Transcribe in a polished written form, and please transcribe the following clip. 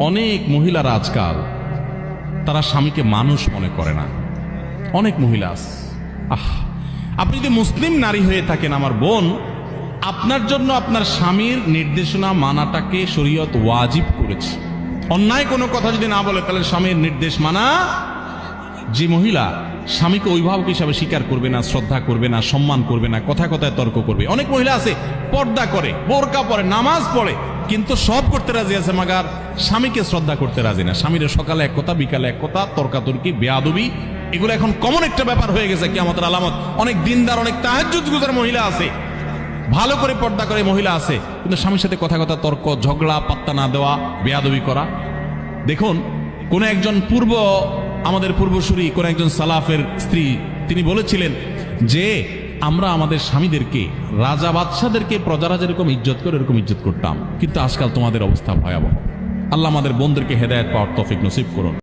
অনেক মহিলারা আজকাল তারা স্বামীকে মানুষ মনে করে না। অনেক মহিলা আছে। আপনি যদি মুসলিম নারী হয়ে থাকেন আমার বোন, আপনার জন্য আপনার স্বামীর নির্দেশনা মানাটাকে শরীয়ত ওয়াজিব করেছে। অন্যায় কোনো কথা যদি না বলে তাহলে স্বামীর নির্দেশ মানা। যে মহিলা স্বামীকে অভিভাবক হিসাবে স্বীকার করবে না, শ্রদ্ধা করবে না, সম্মান করবে না, কথা কথায় তর্ক করবে। অনেক মহিলা আছে পর্দা করে, বোরকা পরে, নামাজ পড়ে, কিন্তু সব করতে রাজি আছে, মাগার স্বামীকে শ্রদ্ধা করতে রাজি না। স্বামীর সকালে এক কথা, বিকালে এক কথা, তর্কাতর্কি, বেয়াদবি, এগুলো এখন কমন একটা ব্যাপার হয়ে গেছে কিয়ামতের আলামত। অনেক দিনদার, অনেক তাহাজ্জুদ গুজার মহিলা আছে, ভালো করে পর্দা করে মহিলা আছে, কিন্তু স্বামীর সাথে কথা কথা তর্ক, ঝগড়া, পাত্তা না দেওয়া, বেয়াদবি করা। দেখুন, কোন একজন আমাদের পূর্বসূরি, কোন একজন সালাফের স্ত্রী, তিনি বলেছিলেন যে আমরা আমাদের স্বামীদেরকে, রাজা বাদশাদেরকে প্রজারা যেরকম ইজ্জত করে এরকম ইজ্জত করতাম, কিন্তু আজকাল তোমাদের অবস্থা ভয়াবহ। আল্লাহ আমাদের বোনদেরকে হেদায়েত পাওয়ার তৌফিক নসিব করুন।